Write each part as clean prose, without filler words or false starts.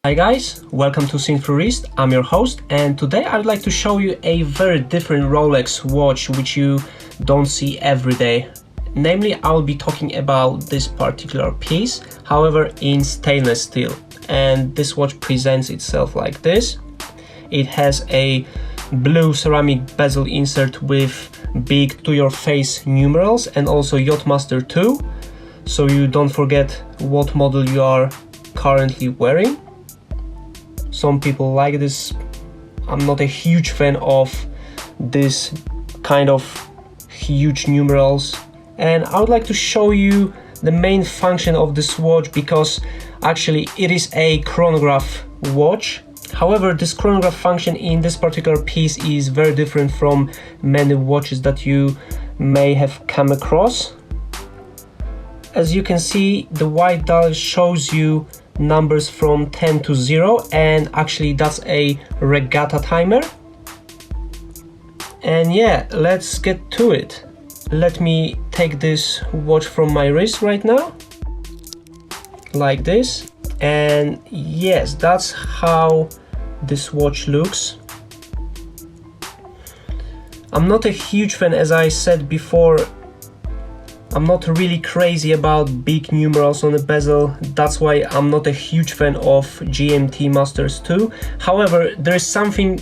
Hi guys, welcome to Synthroist. I'm your host, and today I'd like to show you a very different Rolex watch which you don't see every day. Namely, I'll be talking about this particular piece, however in stainless steel. And this watch presents itself like this. It has a blue ceramic bezel insert with big to-your-face numerals and also Yacht-Master II, so you don't forget what model you are currently wearing. Some people like this. I'm not a huge fan of this kind of huge numerals, and I would like to show you the main function of this watch, because actually it is a chronograph watch. However, this chronograph function in this particular piece is very different from many watches that you may have come across. As you can see, the white dial shows you numbers from 10 to 0, and actually that's a Regatta timer. And yeah, let's get to it. Let me take this watch from my wrist right now, like this. And yes, that's how this watch looks. I'm not a huge fan, as I said before. I'm not really crazy about big numerals on the bezel. That's why I'm not a huge fan of GMT Masters II. However, there is something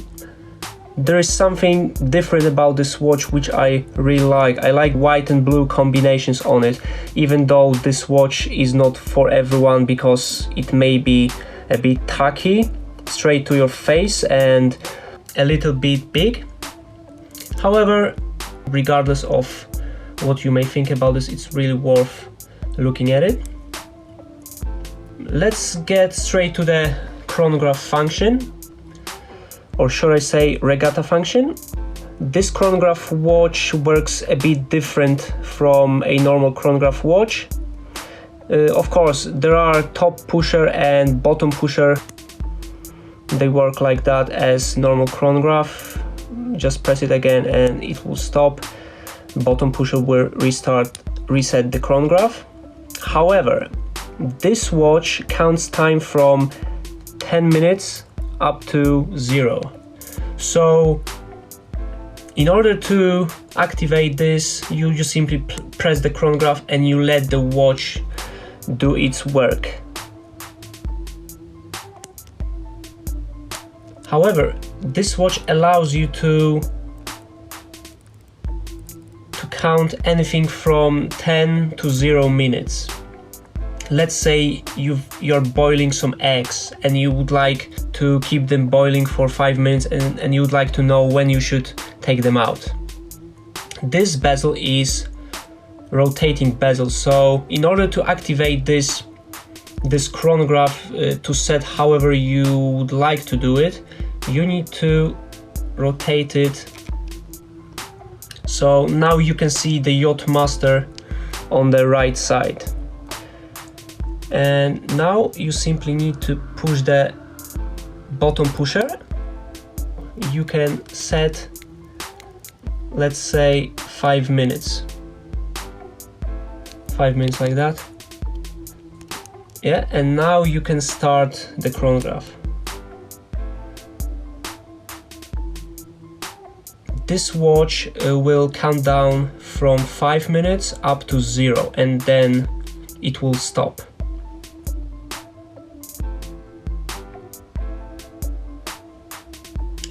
different about this watch which I really like. I like white and blue combinations on it, even though this watch is not for everyone because it may be a bit tacky, straight to your face, and a little bit big. However, regardless of what you may think about this, it's really worth looking at it. Let's get straight to the chronograph function, or should I say Regatta function. This chronograph watch works a bit different from a normal chronograph watch. Of course, there are top pusher and bottom pusher. They work like that as normal chronograph. Just press it again and it will stop. Bottom pusher will reset the chronograph. However, this watch counts time from 10 minutes up to 0. So in order to activate this, you just simply press the chronograph and you let the watch do its work. However, this watch allows you to count anything from 10 to 0 minutes. Let's say you're boiling some eggs and you would like to keep them boiling for 5 minutes, and you would like to know when you should take them out. This bezel is rotating bezel, so in order to activate this chronograph to set however you would like to do it, you need to rotate it. So now you can see the Yacht-Master on the right side. And now you simply need to push the bottom pusher. You can set, let's say, 5 minutes. 5 minutes like that. Yeah, and now you can start the chronograph. This watch will count down from 5 minutes up to 0, and then it will stop.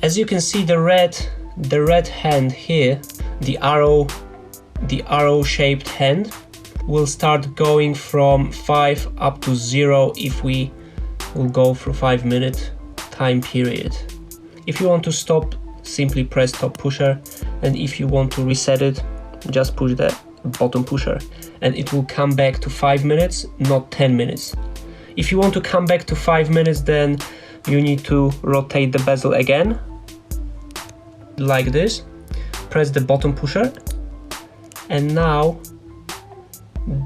As you can see, the red hand here, the arrow shaped hand, will start going from 5 up to 0 if we will go for 5 minute time period. If you want to stop, simply press top pusher, and if you want to reset it, just push the bottom pusher and it will come back to 5 minutes, not 10 minutes. If you want to come back to 5 minutes, then you need to rotate the bezel again, like this. Press the bottom pusher, and now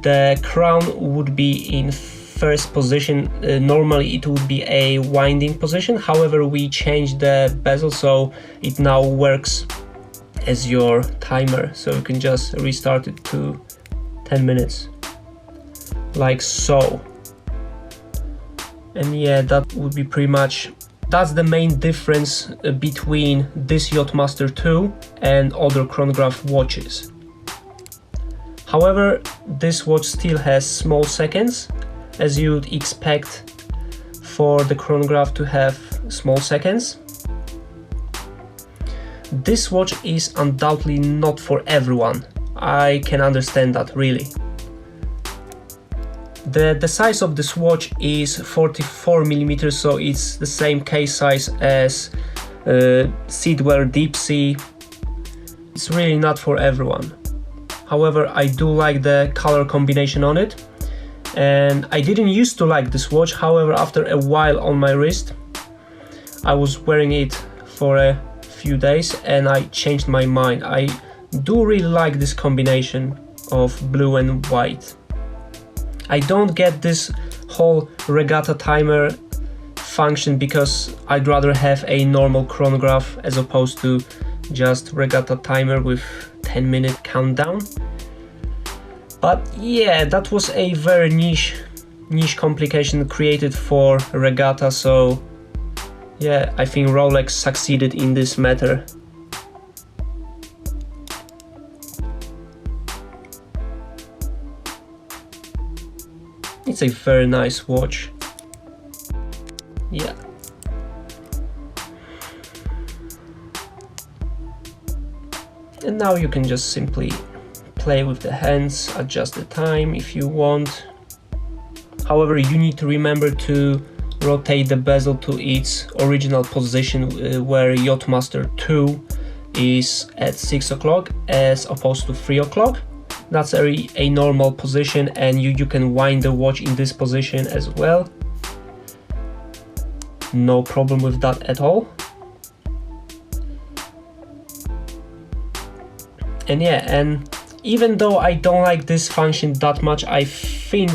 the crown would be in first position. Normally it would be a winding position, however we changed the bezel so it now works as your timer, so you can just restart it to 10 minutes like so. And yeah, that would be pretty much, that's the main difference between this Yacht-Master II and other chronograph watches. However, this watch still has small seconds, as you'd expect for the chronograph to have small seconds. This watch is undoubtedly not for everyone. I can understand that, really. The size of this watch is 44mm, so it's the same case size as Sidwell Deep Sea. It's really not for everyone. However, I do like the color combination on it, and I didn't used to like this watch. However, after a while on my wrist, I was wearing it for a few days and I changed my mind. I do really like this combination of blue and white. I don't get this whole Regatta timer function because I'd rather have a normal chronograph as opposed to just Regatta timer with 10-minute countdown. But yeah, that was a very niche complication created for Regatta, so yeah, I think Rolex succeeded in this matter. It's a very nice watch. Yeah. And now you can just simply play with the hands, adjust the time if you want. However, you need to remember to rotate the bezel to its original position where Yacht-Master II is at 6 o'clock as opposed to 3 o'clock. That's a normal position, and you can wind the watch in this position as well. No problem with that at all. And yeah, and even though I don't like this function that much, I think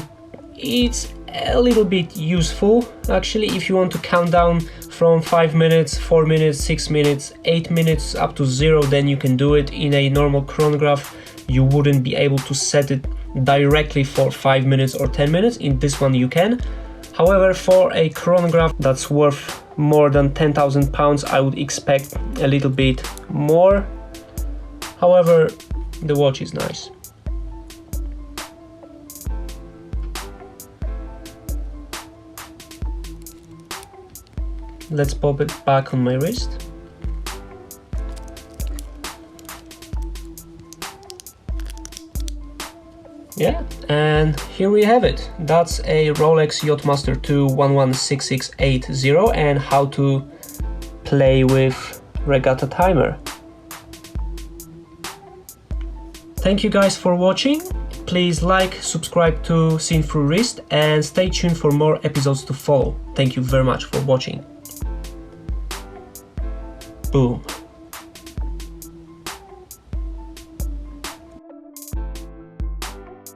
it's a little bit useful actually. If you want to count down from 5 minutes, 4 minutes, 6 minutes, 8 minutes up to 0, then you can do it. In a normal chronograph you wouldn't be able to set it directly for 5 minutes or 10 minutes. In this one you can. However, for a chronograph that's worth more than 10,000 pounds, I would expect a little bit more. However, the watch is nice. Let's pop it back on my wrist. Yeah, and here we have it. That's a Rolex Yacht-Master II 116680 and how to play with Regatta timer. Thank you guys for watching. Please like, subscribe to Seen Through Wrist, and stay tuned for more episodes to follow. Thank you very much for watching. Boom.